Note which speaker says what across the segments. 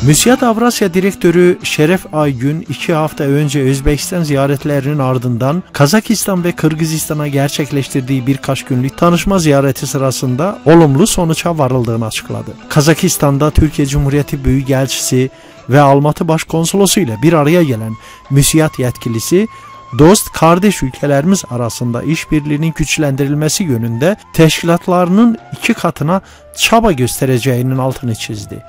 Speaker 1: Müsiyat Avrasya Direktörü Şeref Aygün 2 hafta önce Özbekistan ziyaretlerinin ardından Kazakistan ve Kırgızistan'a gerçekleştirdiği birkaç günlük tanışma ziyareti sırasında olumlu sonuca varıldığını açıkladı. Kazakistan'da Türkiye Cumhuriyeti Büyükelçisi ve Almatı Başkonsolosu ile bir araya gelen müsiyat yetkilisi, dost kardeş ülkelerimiz arasında işbirliğinin güçlendirilmesi yönünde teşkilatlarının 2 katına çaba göstereceğinin altını çizdi.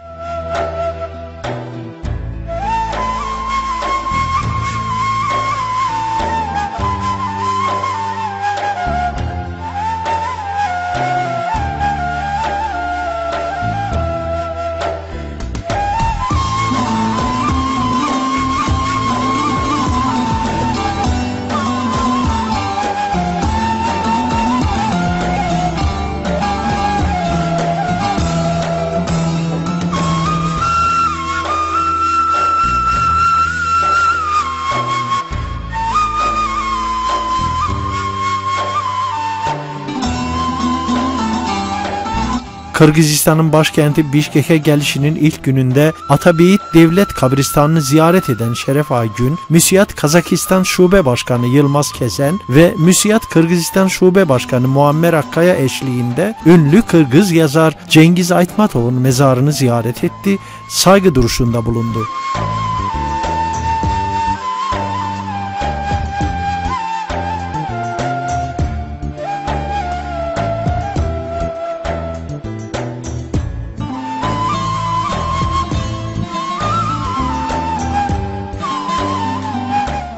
Speaker 1: Kırgızistan'ın başkenti Bişkek'e gelişinin ilk gününde Atabeyit Devlet Kabristanı'nı ziyaret eden Şeref Aygün, Müsiyat Kazakistan Şube Başkanı Yılmaz Kezen ve Müsiyat Kırgızistan Şube Başkanı Muammer Akkaya eşliğinde ünlü Kırgız yazar Cengiz Aytmatov'un mezarını ziyaret etti, saygı duruşunda bulundu.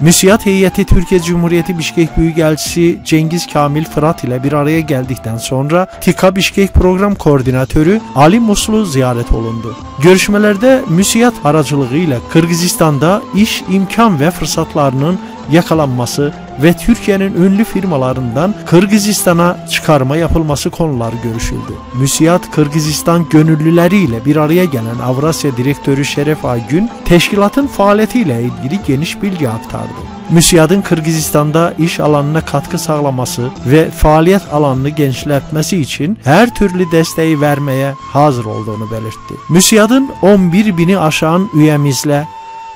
Speaker 1: Müsiyat heyeti Türkiye Cumhuriyeti Bişkek Büyükelçisi Cengiz Kamil Fırat ile bir araya geldikten sonra TİKA Bişkek Program Koordinatörü Ali Muslu ziyaret olundu. Görüşmelerde müsiyat aracılığıyla Kırgızistan'da iş imkan ve fırsatlarının yakalanması ve Türkiye'nin ünlü firmalarından Kırgızistan'a çıkarma yapılması konuları görüşüldü. Müsiyat Kırgızistan gönüllüleriyle bir araya gelen Avrasya Direktörü Şeref Aygün, teşkilatın faaliyetiyle ilgili geniş bilgi aktardı. Müsiyat'ın Kırgızistan'da iş alanına katkı sağlaması ve faaliyet alanını genişletmesi için her türlü desteği vermeye hazır olduğunu belirtti. Müsiyat'ın 11.000'i aşan üyemizle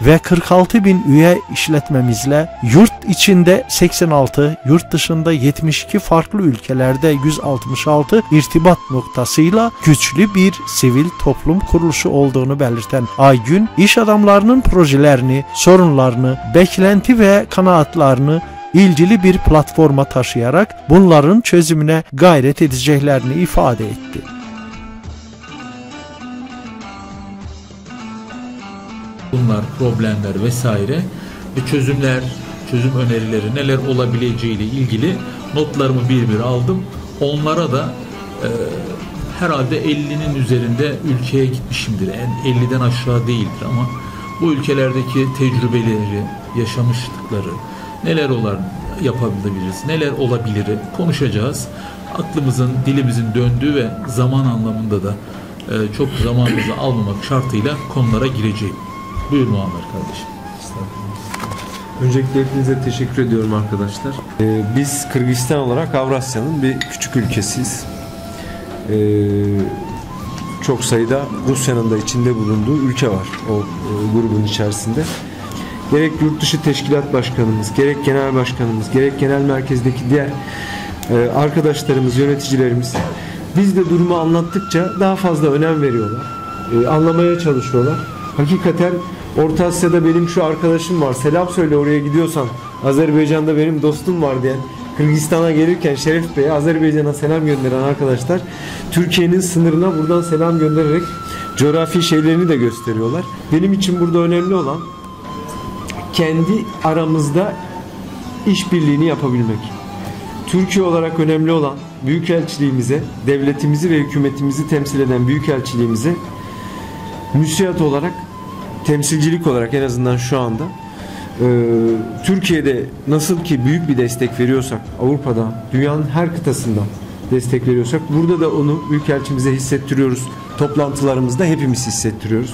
Speaker 1: ve 46.000 üye işletmemizle yurt içinde 86, yurt dışında 72 farklı ülkelerde 166 irtibat noktasıyla güçlü bir sivil toplum kuruluşu olduğunu belirten Aygün, iş adamlarının projelerini, sorunlarını, beklenti ve kanaatlarını ilgili bir platforma taşıyarak bunların çözümüne gayret edeceklerini ifade etti.
Speaker 2: Bunlar, problemler vesaire ve çözüm önerileri neler olabileceği ile ilgili notlarımı bir aldım. Onlara da herhalde 50'nin üzerinde ülkeye gitmişimdir. Yani 50'den aşağı değildir ama bu ülkelerdeki tecrübeleri, yaşamışlıkları, neler yapabiliriz, neler olabilir konuşacağız. Aklımızın, dilimizin döndüğü ve zaman anlamında da çok zamanımızı almamak şartıyla konulara gireceğim. Buyur Muammer kardeşim.
Speaker 3: Öncelikle hepinize teşekkür ediyorum arkadaşlar. Biz Kırgızistan olarak Avrasya'nın bir küçük ülkesiyiz. Çok sayıda Rusya'nın da içinde bulunduğu ülke var o grubun içerisinde. Gerek yurt dışı teşkilat başkanımız, gerek genel başkanımız, gerek genel merkezdeki diğer arkadaşlarımız, yöneticilerimiz biz de durumu anlattıkça daha fazla önem veriyorlar. Anlamaya çalışıyorlar. Hakikaten Orta Asya'da benim şu arkadaşım var, selam söyle oraya gidiyorsan, Azerbaycan'da benim dostum var diyen, Kırgızistan'a gelirken Şeref Bey'e Azerbaycan'a selam gönderen arkadaşlar Türkiye'nin sınırına buradan selam göndererek coğrafi şeylerini de gösteriyorlar. Benim için burada önemli olan kendi aramızda işbirliğini yapabilmek. Türkiye olarak önemli olan büyükelçiliğimize, devletimizi ve hükümetimizi temsil eden büyükelçiliğimize müsiyat olarak, temsilcilik olarak en azından şu anda Türkiye'de nasıl ki büyük bir destek veriyorsak, Avrupa'da, dünyanın her kıtasında destek veriyorsak, burada da onu büyükelçimize hissettiriyoruz. Toplantılarımızda hepimiz hissettiriyoruz.